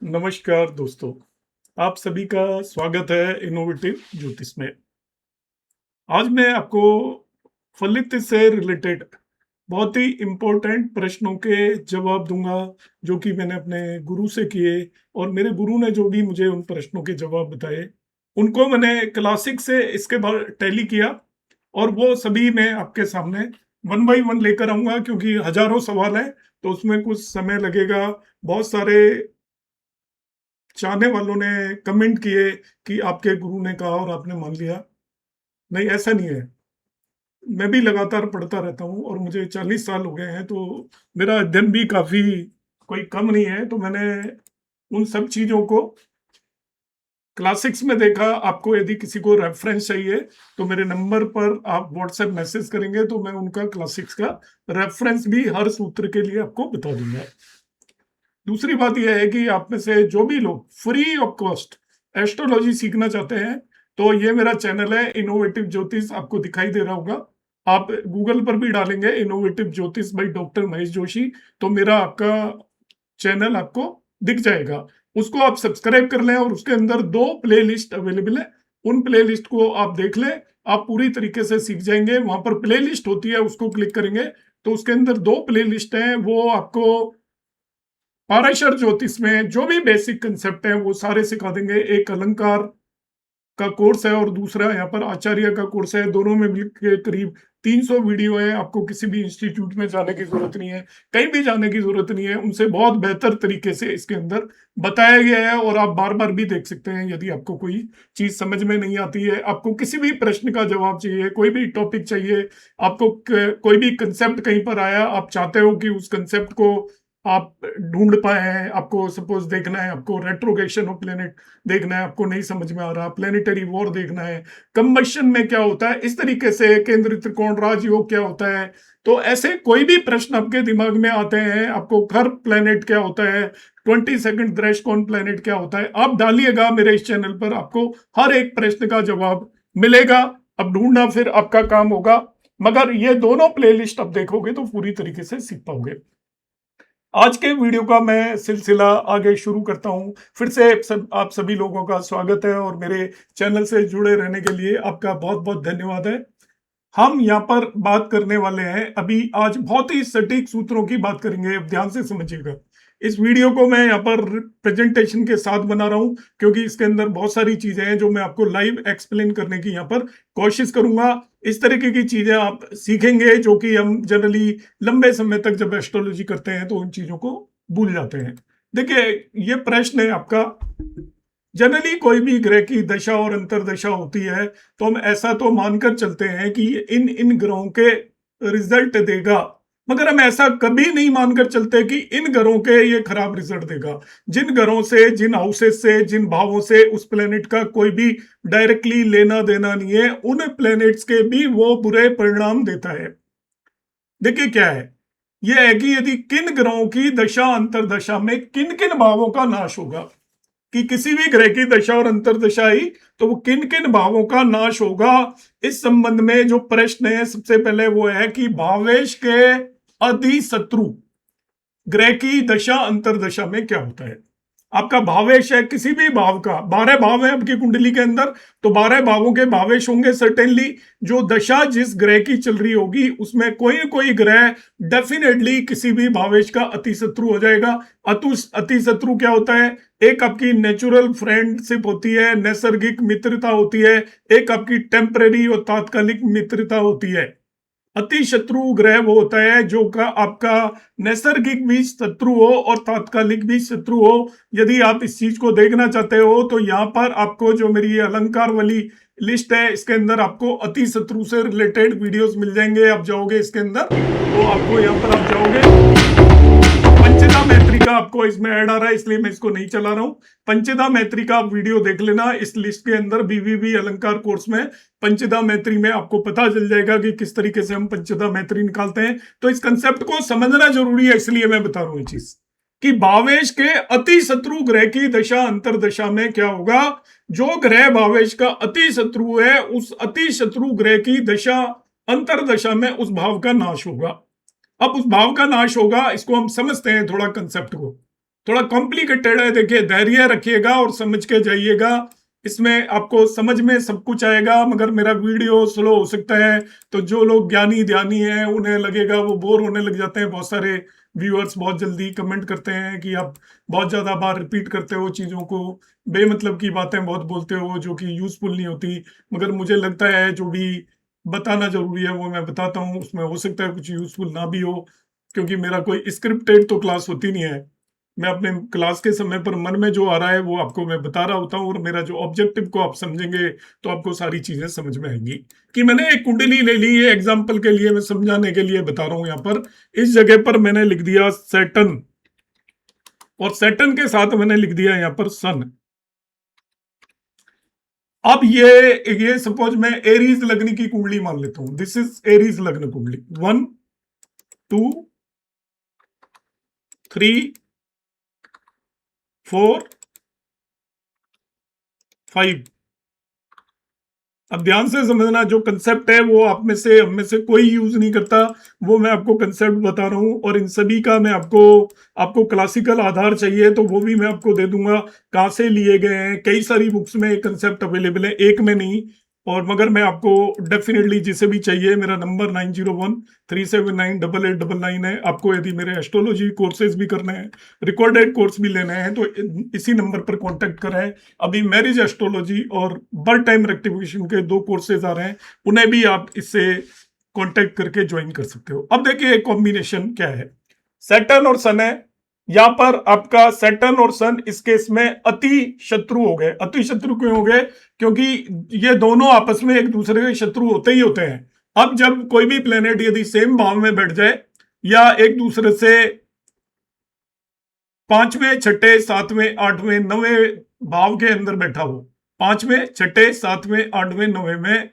नमस्कार दोस्तों, आप सभी का स्वागत है इनोवेटिव ज्योतिष में। आज मैं आपको फलित से रिलेटेड बहुत ही इम्पोर्टेंट प्रश्नों के जवाब दूंगा, जो कि मैंने अपने गुरु से किए और मेरे गुरु ने जो भी मुझे उन प्रश्नों के जवाब बताए, उनको मैंने क्लासिक से इसके बाद टैली किया और वो सभी मैं आपके सामने वन बाय वन लेकर आऊंगा, क्योंकि हजारों सवाल हैं तो उसमें कुछ समय लगेगा। बहुत सारे चाहने वालों ने कमेंट किए कि आपके गुरु ने कहा और आपने मान लिया। नहीं, ऐसा नहीं है। मैं भी लगातार पढ़ता रहता हूँ और मुझे 40 साल हो गए हैं, तो मेरा अध्ययन भी काफ़ी कोई कम नहीं है। तो मैंने उन सब चीज़ों को क्लासिक्स में देखा। आपको यदि किसी को रेफ़रेंस चाहिए, तो मेरे नंबर पर आप व्हाट्सएप मैसेज करेंगे, तो मैं उनका क्लासिक्स का रेफ़रेंस भी हर सूत्र के लिए आपको बता दूँगा। दूसरी बात यह है कि आप में से जो भी लोग फ्री ऑफ कॉस्ट एस्ट्रोलॉजी सीखना चाहते हैं, तो ये मेरा चैनल है इनोवेटिव ज्योतिष, आपको दिखाई दे रहा होगा। आप गूगल पर भी डालेंगे इनोवेटिव ज्योतिष बाय डॉक्टर महेश जोशी, तो मेरा आपका चैनल आपको दिख जाएगा। उसको आप सब्सक्राइब कर लें और उसके अंदर 2 प्लेलिस्ट अवेलेबल है। उन प्लेलिस्ट को आप देख लें, आप पूरी तरीके से सीख जाएँगे। वहाँ पर प्लेलिस्ट होती है, उसको क्लिक करेंगे तो उसके अंदर 2 प्लेलिस्ट हैं, वो आपको पाराशर ज्योतिष में जो भी बेसिक कंसेप्ट है वो सारे सिखा देंगे। एक अलंकार का कोर्स है और दूसरा यहाँ पर आचार्य का कोर्स है। दोनों में मिलके करीब 300 वीडियो है। आपको किसी भी इंस्टीट्यूट में जाने की जरूरत नहीं है, कहीं भी जाने की जरूरत नहीं है। उनसे बहुत बेहतर तरीके से इसके अंदर बताया गया है और आप बार बार भी देख सकते हैं। यदि आपको कोई चीज समझ में नहीं आती है, आपको किसी भी प्रश्न का जवाब चाहिए, कोई भी टॉपिक चाहिए, आपको कोई भी कंसेप्ट कहीं पर आया, आप चाहते हो कि उस कंसेप्ट को आप ढूंढ पाए हैं, आपको सपोज देखना है, आपको रेट्रोगेशन ऑफ प्लेनेट देखना है, आपको नहीं समझ में आ रहा, प्लेनेटरी वॉर देखना है, कंबशन में क्या होता है, इस तरीके से केंद्र त्रिकोण राजयोग क्या होता है, तो ऐसे कोई भी प्रश्न आपके दिमाग में आते हैं, आपको खर प्लेनेट क्या होता है, 22 द्रष्टकोण प्लेनेट क्या होता है, आप डालिएगा मेरे इस चैनल पर, आपको हर एक प्रश्न का जवाब मिलेगा। अब ढूंढना फिर आपका काम होगा, मगर ये दोनों प्लेलिस्ट आप देखोगे तो पूरी तरीके से सीख पाओगे। आज के वीडियो का मैं सिलसिला आगे शुरू करता हूं। फिर से आप सभी लोगों का स्वागत है और मेरे चैनल से जुड़े रहने के लिए आपका बहुत बहुत धन्यवाद है। हम यहाँ पर बात करने वाले हैं, अभी आज बहुत ही सटीक सूत्रों की बात करेंगे। अब ध्यान से समझिएगा। इस वीडियो को मैं यहाँ पर प्रेजेंटेशन के साथ बना रहा हूँ, क्योंकि इसके अंदर बहुत सारी चीजें हैं जो मैं आपको लाइव एक्सप्लेन करने की यहाँ पर कोशिश करूंगा। इस तरीके की चीजें आप सीखेंगे जो कि हम जनरली लंबे समय तक जब एस्ट्रोलॉजी करते हैं तो उन चीजों को भूल जाते हैं। देखिए, ये प्रश्न है आपका। जनरली कोई भी ग्रह की दशा और अंतर्दशा होती है, तो हम ऐसा तो मानकर चलते हैं कि ये इन इन ग्रहों के रिजल्ट देगा, मगर हम ऐसा कभी नहीं मानकर चलते कि इन ग्रहों के ये खराब रिजल्ट देगा। जिन ग्रहों से, जिन हाउसेस से, जिन भावों से उस प्लेनेट का कोई भी डायरेक्टली लेना देना नहीं है, उन प्लेनेट्स के भी वो बुरे परिणाम देता है। देखिए क्या है, यह है कि यदि किन ग्रहों की दशा अंतर्दशा में किन किन भावों का नाश होगा, कि किसी भी ग्रह की दशा और अंतर्दशा आई तो वो किन किन भावों का नाश होगा। इस संबंध में जो प्रश्न है, सबसे पहले वो है कि भावेश के अधिशत्रु ग्रह की दशा अंतर्दशा में क्या होता है। आपका भावेश है किसी भी भाव का, 12 भाव है आपकी कुंडली के अंदर, तो 12 भावों के भावेश होंगे सर्टेनली। जो दशा जिस ग्रह की चल रही होगी उसमें कोई कोई ग्रह डेफिनेटली किसी भी भावेश का अतिशत्रु हो जाएगा। अतिशत्रु क्या होता है? एक आपकी नेचुरल फ्रेंडशिप होती है, नैसर्गिक मित्रता होती है, एक आपकी टेम्परेरी और तात्कालिक मित्रता होती है। अति शत्रु ग्रह वो होता है जो का आपका नैसर्गिक भी शत्रु हो और तात्कालिक भी शत्रु हो। यदि आप इस चीज को देखना चाहते हो तो यहाँ पर आपको जो मेरी ये अलंकार वाली लिस्ट है, इसके अंदर आपको अति शत्रु से रिलेटेड वीडियोस मिल जाएंगे। आप जाओगे इसके अंदर तो आपको यहाँ पर आप जाओगे, पंचदा मैत्री का आपको इसमें ऐड आ रहा है, इसलिए मैं इसको नहीं चला रहा हूं। पंचदा मैत्री का आप वीडियो देख लेना, इस लिस्ट के अंदर बीवीबी अलंकार कोर्स में पंचदा मैत्री में आपको पता चल जाएगा कि किस तरीके से हम पंचदा मैत्री निकालते हैं। तो इस कंसेप्ट को समझना जरूरी है, इसलिए मैं बता रहा हूं ये चीज कि भावेश के अति शत्रु ग्रह की दशा अंतर्दशा में क्या होगा। जो ग्रह भावेश का अति शत्रु है, उस अति शत्रु ग्रह की दशा अंतर्दशा में उस भाव का नाश होगा। अब उस भाव का नाश होगा, इसको हम समझते हैं थोड़ा कंसेप्ट को। थोड़ा कॉम्प्लिकेटेड है। देखिए, धैर्य रखिएगा और समझ के जाइएगा। इसमें आपको समझ में सब कुछ आएगा, मगर मेरा वीडियो स्लो हो सकता है। तो जो लोग ज्ञानी ध्यानी हैं उन्हें लगेगा, वो बोर होने लग जाते हैं। बहुत सारे व्यूअर्स बहुत जल्दी कमेंट करते हैं कि आप बहुत ज्यादा बार रिपीट करते हो चीजों को, बेमतलब की बातें बहुत बोलते हो जो कि यूजफुल नहीं होती। मगर मुझे लगता है जो भी बताना जरूरी है वो मैं बताता हूँ। उसमें हो सकता है कुछ यूजफुल ना भी हो, क्योंकि मेरा कोई स्क्रिप्टेड तो क्लास होती नहीं है। मैं अपने क्लास के समय पर मन में जो आ रहा है वो आपको मैं बता रहा होता हूँ, और मेरा जो ऑब्जेक्टिव को आप समझेंगे तो आपको सारी चीजें समझ में आएंगी। कि मैंने एक कुंडली ले ली है एग्जाम्पल के लिए, मैं समझाने के लिए बता रहा हूँ। यहाँ पर इस जगह पर मैंने लिख दिया सैटर्न, और सैटर्न के साथ मैंने लिख दिया यहाँ पर सन। अब ये सपोज मैं एरीज लग्न की कुंडली मान लेता हूं। दिस इज एरीज लग्न कुंडली। 1 2 3 4 5। अब ध्यान से समझना, जो कंसेप्ट है वो आप में से हम में से कोई यूज नहीं करता। वो मैं आपको कंसेप्ट बता रहा हूं, और इन सभी का मैं आपको क्लासिकल आधार चाहिए तो वो भी मैं आपको दे दूंगा। कहाँ से लिए गए हैं, कई सारी बुक्स में कंसेप्ट अवेलेबल है, एक में नहीं। और मगर मैं आपको डेफिनेटली जिसे भी चाहिए, मेरा नंबर 9013798899 है। आपको यदि मेरे एस्ट्रोलॉजी कोर्सेज भी करने हैं, रिकॉर्डेड कोर्स भी लेने हैं, तो इसी नंबर पर कांटेक्ट करें। अभी मैरिज एस्ट्रोलॉजी और बर्थ टाइम रेक्टिफिकेशन के 2 कोर्सेज आ रहे हैं, उन्हें भी आप इससे कांटेक्ट करके ज्वाइन कर सकते हो। अब देखिए कॉम्बिनेशन क्या है। सैटर्न और सन है यहां पर। आपका सैटर्न और सन इस केस में अति शत्रु हो गए। अति शत्रु क्यों हो गए? क्योंकि ये दोनों आपस में एक दूसरे के शत्रु होते ही होते हैं। अब जब कोई भी प्लेनेट यदि सेम भाव में बैठ जाए, या एक दूसरे से 5वें 6ठे 7वें 8वें 9वें भाव के अंदर बैठा हो, 5वें 6ठे 7वें 8वें 9वें में,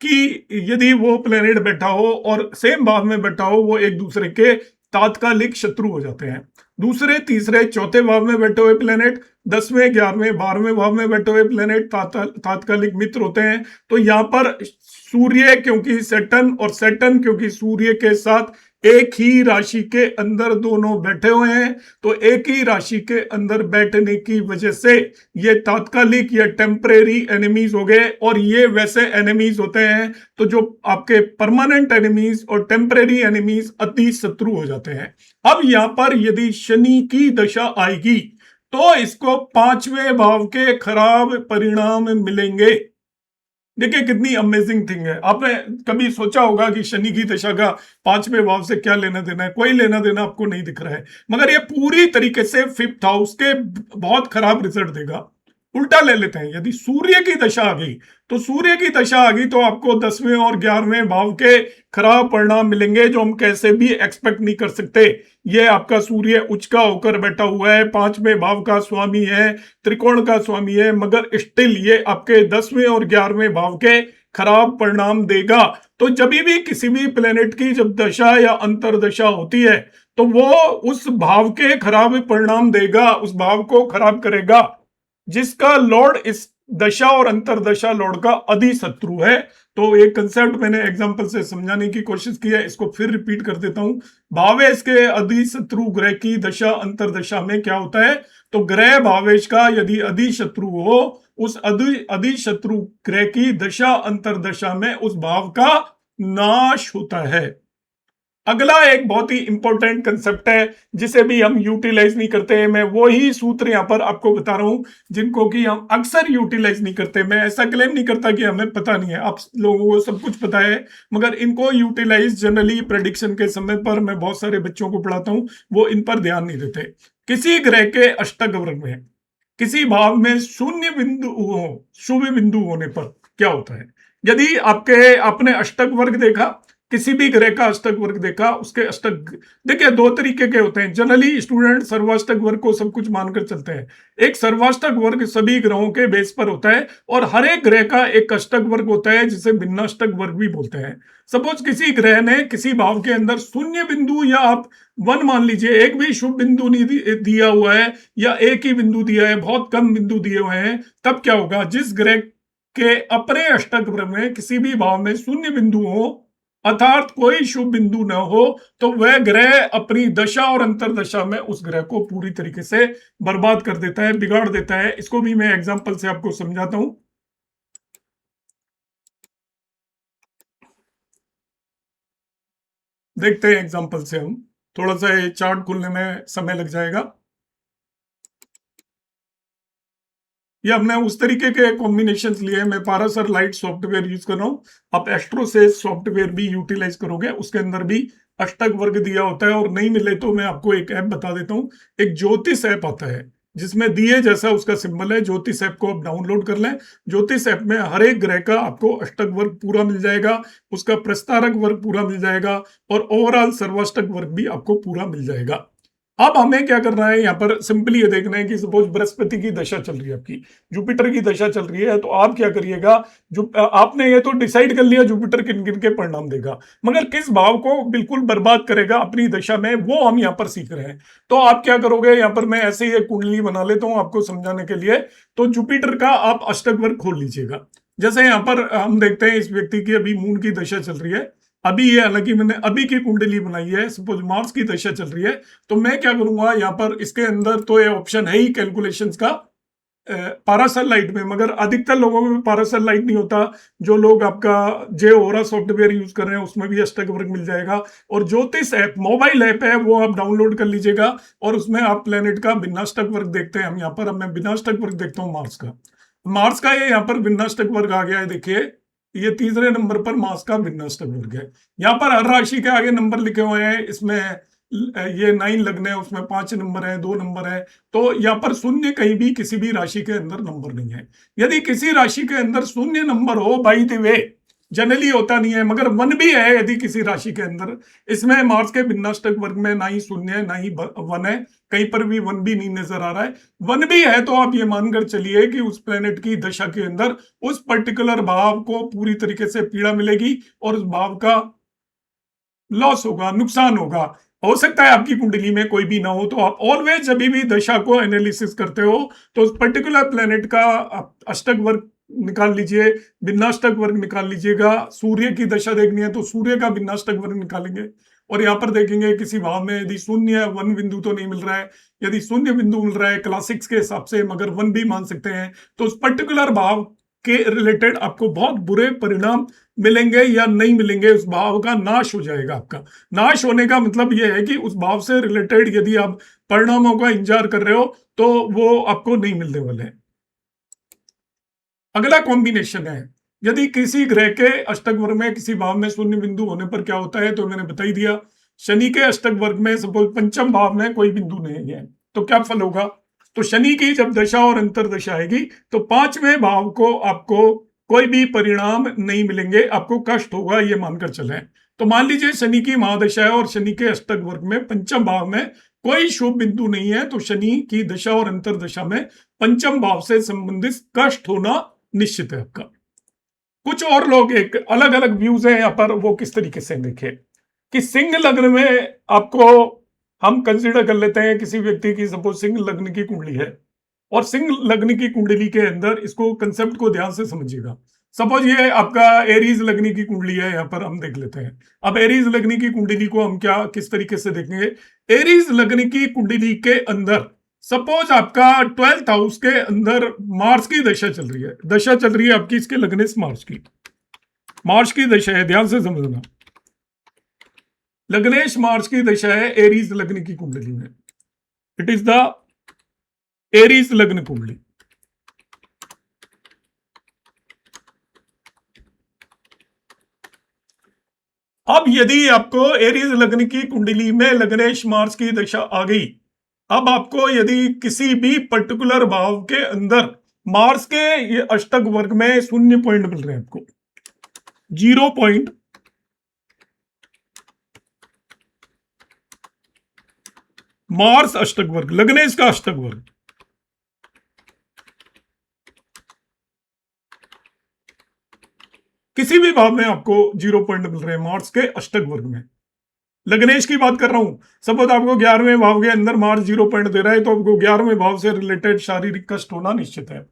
कि यदि वो प्लेनेट बैठा हो और सेम भाव में बैठा हो, वो एक दूसरे के तात्कालिक शत्रु हो जाते हैं। दूसरे तीसरे चौथे भाव में बैठे हुए प्लेनेट 10वें 11वें 12वें भाव में बैठे हुए प्लेनेट तात्कालिक मित्र होते हैं। तो यहाँ पर सूर्य क्योंकि सैटर्न, और सैटर्न क्योंकि सूर्य के साथ एक ही राशि के अंदर दोनों बैठे हुए हैं, तो एक ही राशि के अंदर बैठने की वजह से ये तात्कालिक या टेम्परेरी एनिमीज हो गए। और ये वैसे एनिमीज होते हैं तो जो आपके परमानेंट एनिमीज और टेम्परेरी एनिमीज अति शत्रु हो जाते हैं। अब यहां पर यदि शनि की दशा आएगी तो इसको 5वें भाव के खराब परिणाम मिलेंगे। देखिए कितनी अमेजिंग थिंग है। आपने कभी सोचा होगा कि शनि की दशा का 5वें भाव से क्या लेना देना है? कोई लेना देना आपको नहीं दिख रहा है। मगर ये पूरी तरीके से 5th हाउस के बहुत खराब रिजल्ट देगा। उल्टा ले लेते हैं, यदि सूर्य की दशा आ गई, तो सूर्य की दशा आ गई तो आपको 10वें और 11वें भाव के खराब परिणाम मिलेंगे, जो हम कैसे भी एक्सपेक्ट नहीं कर सकते। ये आपका सूर्य उच्च का होकर बैठा हुआ है, 5वें भाव का स्वामी है, त्रिकोण का स्वामी है, मगर स्टिल ये आपके 10वें और 11वें भाव के खराब परिणाम देगा। तो जब भी किसी भी प्लेनेट की जब दशा या अंतरदशा होती है, तो वो उस भाव के खराब परिणाम देगा, उस भाव को खराब करेगा जिसका लॉर्ड इस दशा और अंतरदशा लॉर्ड का अधिशत्रु है। तो एक कंसेप्ट मैंने एग्जांपल से समझाने की कोशिश की है, इसको फिर रिपीट कर देता हूं। भावेश के अधिशत्रु ग्रह की दशा अंतरदशा में क्या होता है? तो ग्रह भावेश का यदि अधिशत्रु हो, उस अधिशत्रु ग्रह की दशा अंतरदशा में उस भाव का नाश होता है। अगला एक बहुत ही इंपॉर्टेंट कंसेप्ट है जिसे भी हम यूटिलाइज नहीं करते हैं। मैं वही सूत्र यहां पर आपको बता रहा हूं जिनको कि हम अक्सर यूटिलाइज नहीं करते। मैं ऐसा क्लेम नहीं करता कि हमें पता नहीं है, आप लोगों को सब कुछ पता है, मगर इनको यूटिलाइज जनरली प्रेडिक्शन के समय पर मैं बहुत सारे बच्चों को पढ़ाता हूं, वो इन पर ध्यान नहीं देते। किसी ग्रह के अष्टक वर्ग में किसी भाव में शून्य बिंदु हो, शुभ बिंदु होने पर क्या होता है? यदि आपने अष्टक वर्ग देखा, किसी भी ग्रह का अष्टक वर्ग देखा, उसके अष्टक देखिए 2 तरीके के होते हैं। जनरली स्टूडेंट सर्वाष्टक वर्ग को सब कुछ मानकर चलते हैं। एक सर्वाष्टक वर्ग सभी ग्रहों के बेस पर होता है, और हर एक ग्रह का एक अष्टक वर्ग होता है जिसे भिन्नाष्टक वर्ग भी बोलते हैं। सपोज किसी ग्रह ने किसी भाव के अंदर शून्य बिंदु, या आप 1 मान लीजिए, एक भी शुभ बिंदु नहीं दिया हुआ है, या एक ही बिंदु दिया है, बहुत कम बिंदु दिए हुए हैं, तब क्या होगा? जिस ग्रह के अपने अष्टक वर्ग में किसी भी भाव में शून्य बिंदु हो, अर्थात कोई शुभ बिंदु न हो तो वह ग्रह अपनी दशा और अंतरदशा में उस ग्रह को पूरी तरीके से बर्बाद कर देता है, बिगाड़ देता है। इसको भी मैं एग्जांपल से आपको समझाता हूं। देखते हैं एग्जांपल से हम। थोड़ा सा ये चार्ट खुलने में समय लग जाएगा। ये हमने उस तरीके के कॉम्बिनेशन लिए हैं। मैं पारासर लाइट सॉफ्टवेयर यूज कर रहा हूँ। आप एस्ट्रोसेज सॉफ्टवेयर भी यूटिलाइज करोगे, उसके अंदर भी अष्टक वर्ग दिया होता है। और नहीं मिले तो मैं आपको एक ऐप बता देता हूँ। एक ज्योतिष ऐप आता है जिसमें दिए जैसा उसका सिंबल है। ज्योतिष ऐप को आप डाउनलोड कर लें। ज्योतिष ऐप में हर एक ग्रह का आपको अष्टक वर्ग पूरा मिल जाएगा, उसका प्रस्तारक वर्ग पूरा मिल जाएगा, और ओवरऑल सर्वाष्टक वर्ग भी आपको पूरा मिल जाएगा। अब हमें क्या करना है, यहाँ पर सिंपली ये देखना है कि सपोज बृहस्पति की दशा चल रही है, आपकी जुपिटर की दशा चल रही है, तो आप क्या करिएगा। जो आपने ये तो डिसाइड कर लिया जुपिटर किन किन के परिणाम देगा, मगर किस भाव को बिल्कुल बर्बाद करेगा अपनी दशा में, वो हम यहाँ पर सीख रहे हैं। तो आप क्या करोगे, यहाँ पर मैं ऐसे ही एक कुंडली बना लेता हूँ आपको समझाने के लिए। तो जुपिटर का आप अष्टक वर्ग खोल लीजिएगा। जैसे यहाँ पर हम देखते हैं इस व्यक्ति की अभी मून की दशा चल रही है। अभी ये हालांकि मैंने अभी की कुंडली बनाई है, सपोज मार्स की दशा चल रही है। तो मैं क्या करूंगा यहाँ पर, इसके अंदर तो ये ऑप्शन है ही कैलकुलेशंस का पारासेल लाइट में, मगर अधिकतर लोगों में पारासेल लाइट नहीं होता। जो लोग आपका जे ओरा सॉफ्टवेयर यूज कर रहे हैं उसमें भी अष्टक वर्ग मिल जाएगा। और ज्योतिष ऐप मोबाइल ऐप है, वो आप डाउनलोड कर लीजिएगा। और उसमें आप प्लेनेट का भिन्नाष्टक वर्ग देखते हैं हम यहाँ पर। अब मैं भिन्नाष्टक वर्ग देखता हूँ मार्स का। मार्स का ये यहाँ पर भिन्नाष्टक वर्ग आ गया है, देखिए। ये तीसरे नंबर पर मार्स का भिन्नाष्टक वर्ग है। यहाँ पर हर राशि के आगे नंबर लिखे हुए हैं। इसमें ये 9 लग्न है, उसमें 5 नंबर है, 2 नंबर है। तो यहाँ पर शून्य कहीं भी किसी भी राशि के अंदर नंबर नहीं है। यदि किसी राशि के अंदर शून्य नंबर हो, बाई द वे जनरली होता नहीं है, मगर वन भी है यदि किसी राशि के अंदर, इसमें मार्स के भिन्नाष्टक वर्ग में ना ही शून्य है ना ही वन है, कहीं पर भी वन भी नहीं नजर आ रहा है। वन भी है तो आप ये मानकर चलिए कि उस प्लेनेट की दशा के अंदर उस पर्टिकुलर भाव को पूरी तरीके से पीड़ा मिलेगी और उस भाव का लॉस होगा, नुकसान होगा। हो सकता है आपकी कुंडली में कोई भी ना हो, तो आप ऑलवेज जब भी दशा को एनालिसिस करते हो तो उस पर्टिकुलर प्लेनेट का अष्टक वर्ग निकाल लीजिए, भिन्नाष्टक वर्ग निकाल लीजिएगा। सूर्य की दशा देखनी है तो सूर्य का भिन्नाष्टक वर्ग निकालेंगे। और यहाँ पर देखेंगे किसी भाव में यदि शून्य है, वन बिंदु तो नहीं मिल रहा है। यदि शून्य बिंदु मिल रहा है क्लासिक्स के हिसाब से, मगर वन भी मान सकते हैं, तो उस पर्टिकुलर भाव के रिलेटेड आपको बहुत बुरे परिणाम मिलेंगे या नहीं मिलेंगे। उस भाव का नाश हो जाएगा। आपका नाश होने का मतलब यह है कि उस भाव से रिलेटेड यदि आप परिणामों का इंतजार कर रहे हो तो वो आपको नहीं मिलने वाले हैं। अगला कॉम्बिनेशन है, यदि किसी ग्रह के अष्टक वर्ग में किसी भाव में शून्य बिंदु होने पर क्या होता है, तो मैंने बता ही दिया। शनि के अष्टक वर्ग में सपोज पंचम भाव में कोई बिंदु नहीं है तो क्या फल होगा। तो शनि की जब दशा और अंतरदशा आएगी तो पांचवें भाव को आपको कोई भी परिणाम नहीं मिलेंगे, आपको कष्ट होगा, ये मानकर चले। तो मान लीजिए शनि की महादशा है और शनि के अष्टक वर्ग में पंचम भाव में कोई शुभ बिंदु नहीं है, तो शनि की दशा और अंतरदशा में पंचम भाव से संबंधित कष्ट होना निश्चित है आपका। कुछ और लोग एक अलग अलग व्यूज है यहाँ पर, वो किस तरीके से देखे कि सिंह लग्न में आपको हम कंसीडर कर लेते हैं किसी व्यक्ति की, सपोज सिंह लग्न की कुंडली है और सिंह लग्न की कुंडली के अंदर इसको कंसेप्ट को ध्यान से समझिएगा। सपोज ये आपका एरीज लग्न की कुंडली है, यहाँ पर हम देख लेते हैं। अब एरीज लग्न की कुंडली को हम क्या किस तरीके से देखेंगे। एरीज लग्न की कुंडली के अंदर सपोज आपका 12th हाउस के अंदर मार्स की दशा चल रही है। दशा चल रही है आपकी इसके लग्नेश मार्स की, मार्स की दशा है, ध्यान से समझना। लग्नेश मार्स की दशा है एरीज लग्न की कुंडली में। इट इज द एरीज लग्न कुंडली। अब यदि आपको एरीज लग्न की कुंडली में लग्नेश मार्स की दशा आ गई, अब आपको यदि किसी भी पर्टिकुलर भाव के अंदर मार्स के ये अष्टक वर्ग में शून्य पॉइंट मिल रहे हैं आपको, 0 पॉइंट, मार्स अष्टक वर्ग, लग्नेश का अष्टक वर्ग, किसी भी भाव में आपको 0 पॉइंट मिल रहे हैं मार्स के अष्टक वर्ग में। लग्नेश की बात कर रहा हूं। सपोज आपको 11वें भाव के अंदर मार्स 0 पॉइंट दे रहा है, तो आपको 11वें भाव से रिलेटेड शारीरिक कष्ट होना निश्चित है।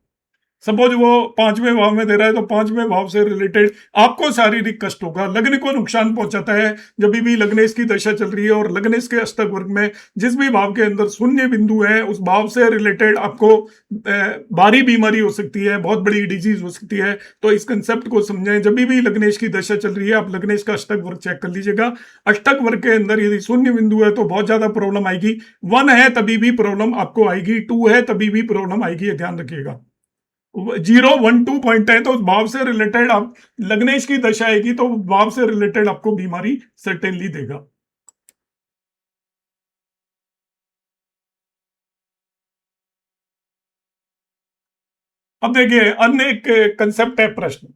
सपोज वो पांचवें भाव में दे रहा है तो पांचवें भाव से रिलेटेड आपको शारीरिक कष्ट होगा, लग्न को नुकसान पहुंचाता है। जब भी लग्नेश की दशा चल रही है और लग्नेश के अष्टक वर्ग में जिस भी भाव के अंदर शून्य बिंदु है उस भाव से रिलेटेड आपको भारी बीमारी हो सकती है, बहुत बड़ी डिजीज हो सकती है। तो इस कंसेप्ट को समझें। जब भी लग्नेश की दशा चल रही है आप लग्नेश का अष्टक वर्ग चेक कर लीजिएगा। अष्टक वर्ग के अंदर यदि शून्य बिंदु है तो बहुत ज्यादा प्रॉब्लम आएगी। 1 है तभी भी प्रॉब्लम आपको आएगी, 2 है तभी भी प्रॉब्लम आएगी, ये ध्यान रखिएगा। 0, 1, 2 पॉइंट है तो उस भाव से रिलेटेड आप लग्नेश की दशा आएगी तो भाव से रिलेटेड आपको बीमारी सर्टेनली देगा। अब देखिए अन्य एक कंसेप्ट है प्रश्न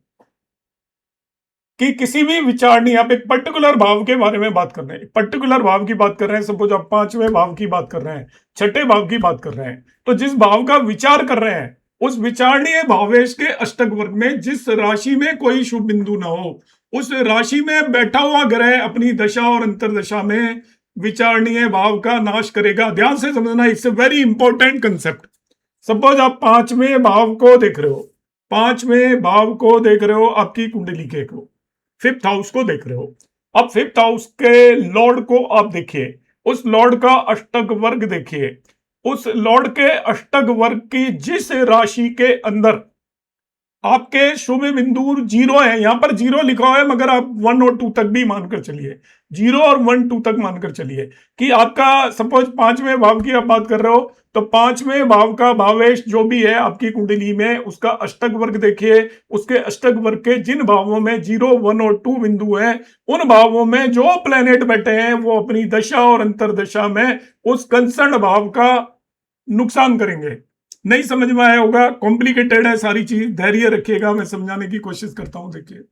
कि किसी भी विचारणी आप एक पर्टिकुलर भाव के बारे में बात कर रहे हैं, पर्टिकुलर भाव की बात कर रहे हैं, सपोज आप पांचवें भाव की बात कर रहे हैं, छठे भाव की बात कर रहे हैं, तो जिस भाव का विचार कर रहे हैं उस विचारणीय भावेश के अष्टक वर्ग में जिस राशि में कोई शुभ बिंदु ना हो उस राशि में बैठा हुआ ग्रह अपनी दशा और अंतरदशा में विचारणीय भाव का नाश करेगा। ध्यान से समझना, it's a very important concept. Suppose आप पांचवें भाव को देख रहे हो, पांचवें भाव को देख रहे हो, आपकी कुंडली के को फिफ्थ हाउस को देख रहे हो। अब फिफ्थ हाउस के लॉर्ड को आप देखिए, उस लॉर्ड का अष्टक वर्ग देखिए, उस लॉर्ड के अष्टक वर्ग की जिस राशि के अंदर आपके शुभ बिंदु 0 है, यहां पर 0 लिखा हुआ है मगर आप 1 और 2 तक भी मानकर चलिए, 0 और 1, 2 तक मानकर चलिए कि आपका सपोज पांचवें भाव की आप बात कर रहे हो तो पांचवें भाव का भावेश जो भी है आपकी कुंडली में उसका अष्टक वर्ग देखिए, उसके अष्टक वर्ग के जिन भावों में 0, 1 और 2 बिंदु है उन भावों में जो प्लेनेट बैठे हैं वो अपनी दशा और अंतरदशा में उस कंसर्न भाव का नुकसान करेंगे। नहीं समझ में आया होगा, कॉम्प्लिकेटेड है सारी चीज, धैर्य रखिएगा, मैं समझाने की कोशिश करता हूं। देखिए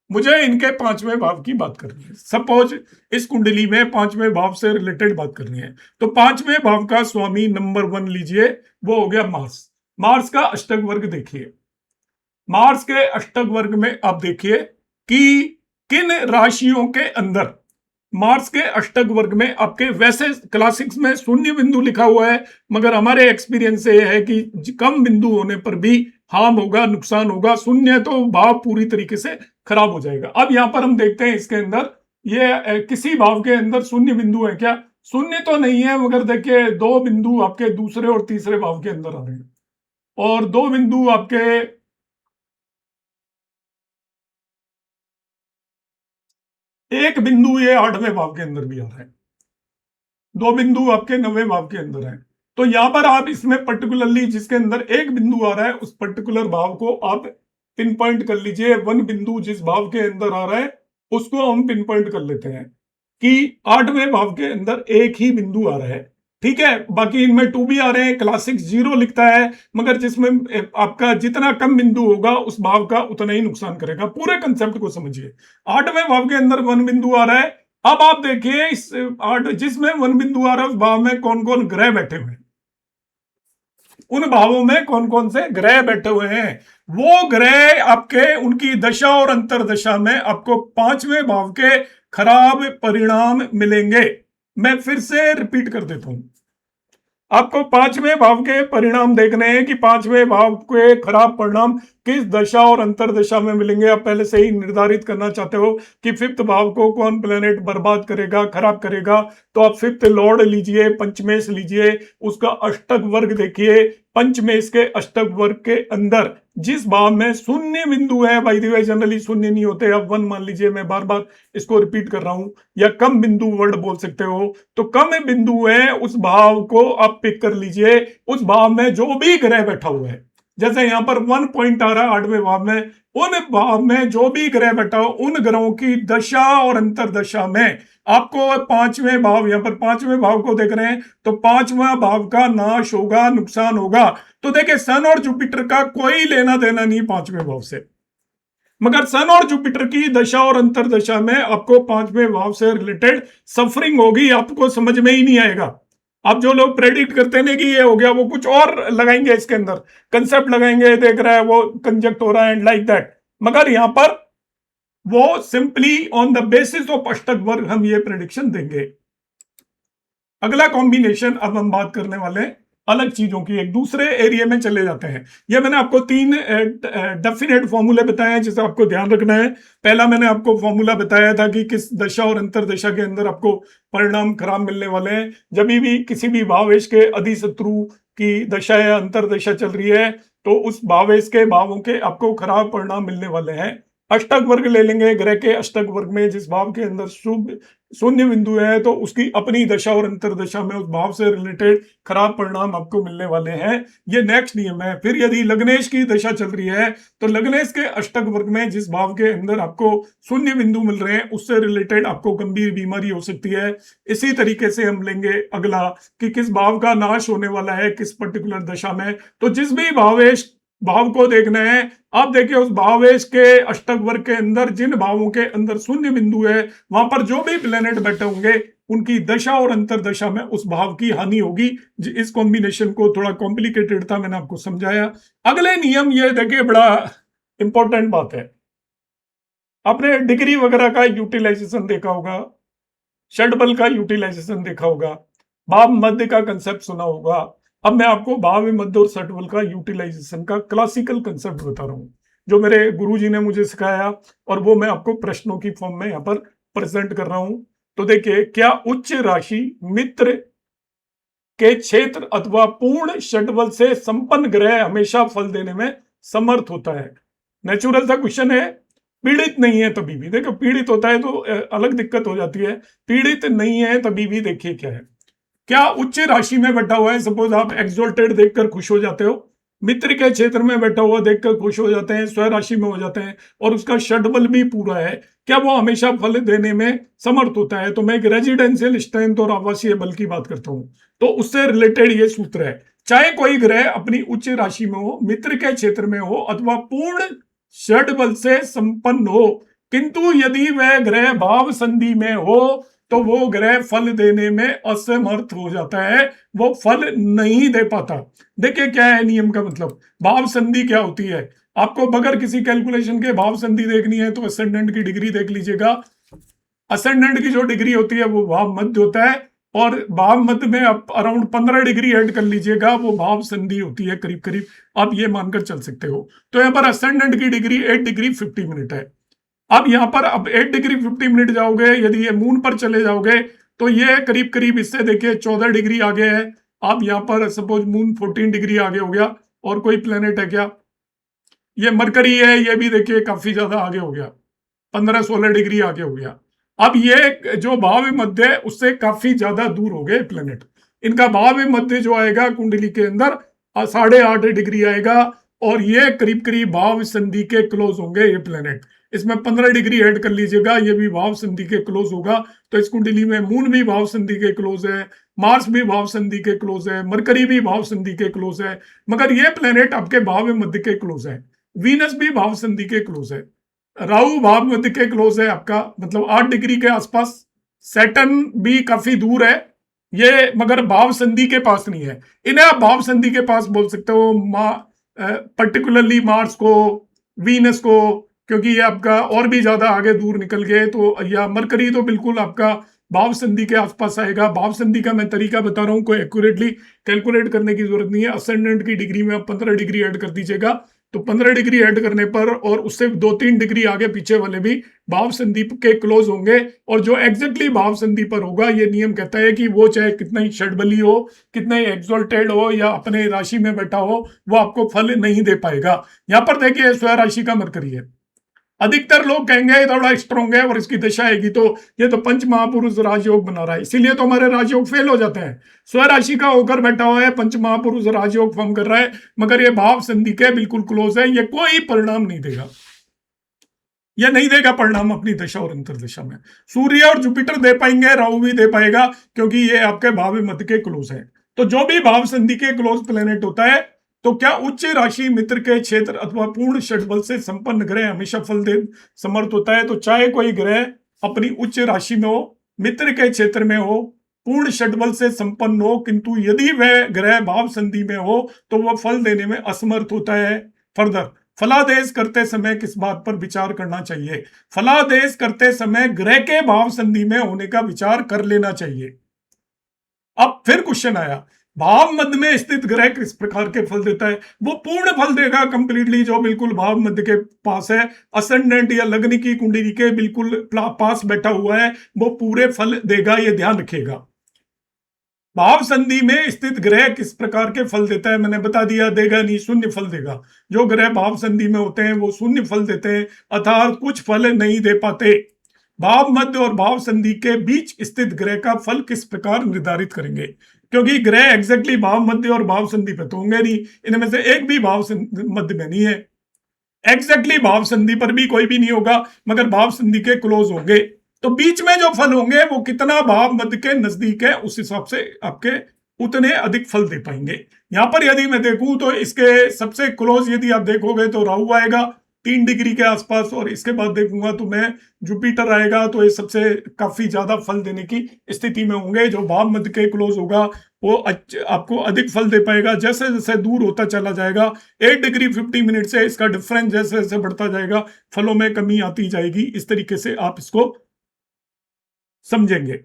मुझे इनके पांचवें भाव की बात करनी है, सपोज इस कुंडली में पांचवें भाव से रिलेटेड बात करनी है तो पांचवें भाव का स्वामी नंबर 1 लीजिए, वो हो गया मार्स। मार्स का अष्टक वर्ग देखिए, मार्स के अष्टक वर्ग में आप देखिए कि किन राशियों के अंदर मार्स के अष्टक वर्ग में आपके, वैसे क्लासिक्स में शून्य बिंदु लिखा हुआ है मगर हमारे एक्सपीरियंस से यह है कि कम बिंदु होने पर भी हार्म होगा, नुकसान होगा। शून्य तो भाव पूरी तरीके से खराब हो जाएगा। अब यहां पर हम देखते हैं इसके अंदर ये किसी भाव के अंदर शून्य बिंदु है क्या? शून्य तो नहीं है मगर देखिए 2 बिंदु आपके दूसरे और तीसरे भाव के अंदर आ रहे हैं और 2 बिंदु आपके एक बिंदु ये 8वें भाव के अंदर भी आ रहा है, 2 बिंदु आपके 9वें भाव के अंदर है। तो यहां पर आप इसमें पर्टिकुलरली जिसके अंदर एक बिंदु आ रहा है उस पर्टिकुलर भाव को आप पिन पॉइंट कर लीजिए। 1 बिंदु जिस भाव के अंदर आ रहा है उसको हम पिन पॉइंट कर लेते हैं कि 8वें भाव के अंदर एक ही बिंदु आ रहा है। ठीक है, बाकी इनमें 2 भी आ रहे हैं, क्लासिक 0 लिखता है मगर जिसमें आपका जितना कम बिंदु होगा उस भाव का उतना ही नुकसान करेगा। पूरे कंसेप्ट को समझिए। 8वें भाव के अंदर 1 बिंदु आ रहा है। अब आप देखिए इस आठ जिसमें 1 बिंदु आ रहा है उस भाव में कौन कौन ग्रह बैठे हुए हैं, उन भावों में कौन कौन से ग्रह बैठे हुए हैं। वो ग्रह आपके उनकी दशा और अंतरदशा में आपको 5वें भाव के खराब परिणाम मिलेंगे। मैं फिर से रिपीट कर देता हूं, आपको 5वें भाव के परिणाम देखने हैं कि 5वें भाव के खराब परिणाम किस दशा और अंतरदशा में मिलेंगे। आप पहले से ही निर्धारित करना चाहते हो कि फिफ्थ भाव को कौन प्लेनेट बर्बाद करेगा, खराब करेगा, तो आप फिफ्थ लॉर्ड लीजिए, पंचमेश लीजिए, उसका अष्टक वर्ग देखिए। पंचमेश के अष्टक वर्ग के अंदर जिस भाव में शून्य बिंदु है, बाय द वे जनरली शून्य नहीं होते, आप 1 मान लीजिए, मैं बार बार इसको रिपीट कर रहा हूं, या कम बिंदु वर्ड बोल सकते हो, तो कम बिंदु है उस भाव को आप पिक कर लीजिए। उस भाव में जो भी ग्रह बैठा हुआ है, जैसे यहां पर 1 पॉइंट आ रहा है 8वें भाव में, उन भाव में जो भी ग्रह बैठा हो उन ग्रहों की दशा और अंतरदशा में आपको 5वें भाव, यहां पर 5वें भाव को देख रहे हैं तो 5वां भाव का नाश होगा, नुकसान होगा। तो देखिए सन और जुपिटर का कोई लेना देना नहीं 5वें भाव से, मगर सन और जुपिटर की दशा और अंतरदशा में आपको 5वें भाव से रिलेटेड सफरिंग होगी, आपको समझ में ही नहीं आएगा। अब जो लोग प्रेडिक्ट करते हैं कि ये हो गया, वो कुछ और लगाएंगे, इसके अंदर कंसेप्ट लगाएंगे, देख रहा है वो कंजक्ट हो रहा है एंड लाइक दैट, मगर यहां पर वो simply on the basis of अष्टक वर्ग हम ये प्रेडिक्शन देंगे। अगला कॉम्बिनेशन अब हम बात करने वाले हैं अलग चीजों की, एक दूसरे एरिया में चले जाते हैं। ये मैंने आपको 3 डेफिनेट फॉर्मूले बताए हैं जिसे आपको ध्यान रखना है। पहला मैंने आपको फॉर्मूला बताया था कि किस दशा और अंतरदशा के अंदर आपको परिणाम खराब मिलने वाले हैं। जब भी किसी भी भावेश के अधिशत्रु की दशा या अंतरदशा चल रही है तो उस भावेश के भावों के आपको खराब परिणाम मिलने वाले हैं। अष्टक वर्ग ले लेंगे, ग्रह के अष्टक वर्ग में जिस भाव के अंदर शुभ शून्य बिंदु है तो उसकी अपनी दशा और अंतरदशा में उस भाव से रिलेटेड खराब परिणाम आपको मिलने वाले हैं। ये नेक्स्ट नियम है। फिर यदि लग्नेश की दशा चल रही है तो लग्नेश के अष्टक वर्ग में जिस भाव के अंदर आपको शून्य बिंदु मिल रहे हैं उससे रिलेटेड आपको गंभीर बीमारी हो सकती है। इसी तरीके से हम लेंगे अगला कि किस भाव का नाश होने वाला है किस पर्टिकुलर दशा में। तो जिस भी भाव को देखना है, आप देखिए उस भावेश के अष्टक वर्ग के अंदर जिन भावों के अंदर शून्य बिंदु है वहां पर जो भी प्लेनेट बैठे होंगे उनकी दशा और अंतरदशा में उस भाव की हानि होगी। इस कॉम्बिनेशन को थोड़ा कॉम्प्लिकेटेड था, मैंने आपको समझाया। अगले नियम ये देखिए, बड़ा इंपॉर्टेंट बात है। आपने डिग्री वगैरह का यूटिलाइजेशन देखा होगा, षडबल का यूटिलाइजेशन देखा होगा, भाव मध्य का कंसेप्ट सुना होगा। अब मैं आपको भाव मध्य और षडबल का यूटिलाइजेशन का क्लासिकल कंसेप्ट बता रहा हूं जो मेरे गुरुजी ने मुझे सिखाया और वो मैं आपको प्रश्नों की फॉर्म में यहाँ पर प्रेजेंट कर रहा हूं। तो देखिए, क्या उच्च राशि मित्र के क्षेत्र अथवा पूर्ण षडबल से संपन्न ग्रह हमेशा फल देने में समर्थ होता है? नेचुरल सा क्वेश्चन है। पीड़ित नहीं है तभी भी, देखो पीड़ित होता है तो अलग दिक्कत हो जाती है, पीड़ित नहीं है तभी भी देखिए क्या है। क्या उच्च राशि में बैठा हुआ है, सपोज आप एक्सोल्टेड देखकर खुश हो जाते हो, मित्र के क्षेत्र में बैठा हुआ देखकर खुश हो जाते हैं, स्व राशि में हो जाते हैं और उसका षडबल भी पूरा है, क्या वो हमेशा फल देने में समर्थ होता है? तो मैं एक रेजिडेंशियल स्ट्रेंथ और आवासीय बल की बात करता हूं, तो उससे रिलेटेड ये सूत्र है। चाहे कोई ग्रह अपनी उच्च राशि में हो, मित्र के क्षेत्र में हो अथवा पूर्ण षडबल से संपन्न हो, किंतु यदि वह ग्रह भाव संधि में हो तो वो ग्रह फल देने में असमर्थ हो जाता है, वो फल नहीं दे पाता। देखिए क्या है नियम का मतलब, भाव संधि क्या होती है? आपको बगैर किसी कैलकुलेशन के भाव संधि देखनी है तो असेंडेंट की डिग्री देख लीजिएगा। असेंडेंट की जो डिग्री होती है वो भाव मध्य होता है और भाव मध्य में आप अराउंड 15 डिग्री ऐड कर लीजिएगा, वो भाव संधि होती है करीब करीब, आप ये मानकर चल सकते हो। तो यहाँ पर असेंडेंट की डिग्री 8 डिग्री 50 मिनट है। अब यहाँ पर अब 8 डिग्री 50 मिनट जाओगे, यदि ये मून पर चले जाओगे तो ये करीब करीब इससे देखिए 14 डिग्री आगे है। आप यहाँ पर सपोज मून 14 डिग्री आगे हो गया। और कोई प्लेनेट है क्या? ये मरकरी है, ये भी देखिए काफी ज्यादा आगे हो गया, 15-16 डिग्री आगे हो गया। अब ये जो भाव मध्य है उससे काफी ज्यादा दूर हो गए प्लेनेट। इनका भाव मध्य जो आएगा कुंडली के अंदर 8.5 डिग्री आएगा और ये करीब करीब भाव संधि के क्लोज होंगे ये प्लेनेट। इसमें 15 डिग्री ऐड कर लीजिएगा, ये भी भाव संधि के क्लोज होगा। तो इस कुंडली में मून भी भाव संधि के क्लोज है, मार्स भी भाव संधि के क्लोज है, मरकरी भी भाव संधि के क्लोज है, मगर ये प्लेनेट आपके भाव मध्य के क्लोज है। वीनस भी भाव संधि के क्लोज है, राहु भाव मध्य के क्लोज है आपका, मतलब 8 डिग्री के आसपास। सैटर्न भी काफी दूर है ये, मगर भाव संधि के पास नहीं है। इन्हें आप भाव संधि के पास बोल सकते हो, पर्टिकुलरली मार्स को, वीनस को, क्योंकि ये आपका और भी ज्यादा आगे दूर निकल गए। तो या मरकरी तो बिल्कुल आपका भाव संधि के आसपास आएगा। भाव संधि का मैं तरीका बता रहा हूं, कोई एक्यूरेटली कैलकुलेट करने की जरूरत नहीं है। असेंडेंट की डिग्री में आप 15 डिग्री ऐड कर दीजिएगा, तो 15 डिग्री ऐड करने पर और उससे 2-3 डिग्री आगे पीछे वाले भी भाव संधि के क्लोज होंगे। और जो एग्जैक्टली भाव संधि पर होगा, ये नियम कहता है कि वो चाहे कितना ही षडबली हो, कितना ही एक्सोल्टेड हो या अपने राशि में बैठा हो, वो आपको फल नहीं दे पाएगा। यहाँ पर देखिए स्व राशि का मरकरी है, अधिकतर लोग कहेंगे थोड़ा स्ट्रॉन्ग है और इसकी दशा आएगी तो ये तो पंच महापुरुष राजयोग बना रहा है, इसीलिए तो हमारे राजयोग फेल हो जाते हैं। स्वराशि का होकर बैठा हुआ है, पंच महापुरुष राजयोग फॉर्म कर रहा है, मगर ये भाव संधि के बिल्कुल क्लोज है, ये कोई परिणाम नहीं देगा, ये नहीं देगा परिणाम अपनी दशा और अंतरदशा में। सूर्य और जुपिटर दे पाएंगे, राहु भी दे पाएगा, क्योंकि ये आपके भाव मध्य के क्लोज है। तो जो भी भाव संधि के क्लोज प्लेनेट होता है, तो क्या उच्च राशि मित्र के क्षेत्र अथवा पूर्ण षडबल से संपन्न ग्रह हमेशा फल दे समर्थ होता है? तो चाहे कोई ग्रह अपनी उच्च राशि में हो, मित्र के क्षेत्र में हो, पूर्ण षडबल से संपन्न हो, किंतु यदि वह ग्रह भाव संधि में हो तो वह फल देने में असमर्थ होता है। फर्दर फलादेश करते समय किस बात पर विचार करना चाहिए? फलादेश करते समय ग्रह के भाव संधि में होने का विचार कर लेना चाहिए। अब फिर क्वेश्चन आया भाव मध्य में स्थित ग्रह किस प्रकार के फल देता है? वो पूर्ण फल देगा कंप्लीटली, जो बिल्कुल भाव मध्य के पास है, असेंडेंट या लग्न की कुंडली के बिल्कुल पास बैठा हुआ है, वो पूरे फल देगा, ये ध्यान रखिएगा। भाव संधि में स्थित ग्रह किस प्रकार के फल देता है? मैंने बता दिया, देगा नहीं, शून्य फल देगा। जो ग्रह भाव संधि में होते हैं वो शून्य फल देते हैं, अर्थात कुछ फल नहीं दे पाते। भाव मध्य और भाव संधि के बीच स्थित ग्रह का फल किस प्रकार निर्धारित करेंगे? क्योंकि ग्रह एग्जैक्टली भाव मध्य और भाव संधि पे तो होंगे नहीं, इनमें से एक भी भाव मध्य में नहीं है, एग्जैक्टली भाव संधि पर भी कोई भी नहीं होगा, मगर भाव संधि के क्लोज होंगे। तो बीच में जो फल होंगे वो कितना भाव मध्य के नजदीक है, उस हिसाब से आपके उतने अधिक फल दे पाएंगे। यहां पर यदि मैं देखूं तो इसके सबसे क्लोज यदि आप देखोगे तो राहु आएगा 3 डिग्री के आसपास, और इसके बाद देखूंगा तो मैं जुपिटर आएगा, तो ये सबसे काफी ज्यादा फल देने की स्थिति में होंगे। जो भाव मध्य के क्लोज होगा वो आपको अधिक फल दे पाएगा। जैसे जैसे दूर होता चला जाएगा, 8 डिग्री 50 मिनट से इसका डिफरेंस जैसे जैसे बढ़ता जाएगा, फलों में कमी आती जाएगी। इस तरीके से आप इसको समझेंगे।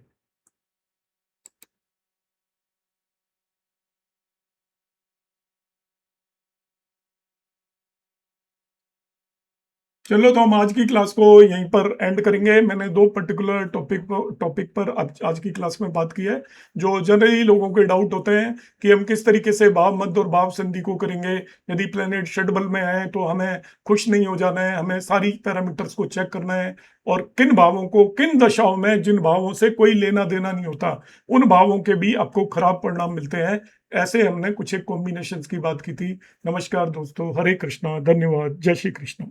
चलो, तो हम आज की क्लास को यहीं पर एंड करेंगे। मैंने दो पर्टिकुलर टॉपिक पर आज की क्लास में बात की है, जो जनरली लोगों के डाउट होते हैं कि हम किस तरीके से भाव मध्य और भाव संधि को करेंगे। यदि प्लेनेट षटबल में है तो हमें खुश नहीं हो जाना है, हमें सारी पैरामीटर्स को चेक करना है, और किन भावों को किन दशाओं में, जिन भावों से कोई लेना देना नहीं होता, उन भावों के भी आपको खराब परिणाम मिलते हैं। ऐसे हमने कुछ एक कॉम्बिनेशंस की बात की थी। नमस्कार दोस्तों, हरे कृष्णा, धन्यवाद, जय श्री कृष्ण।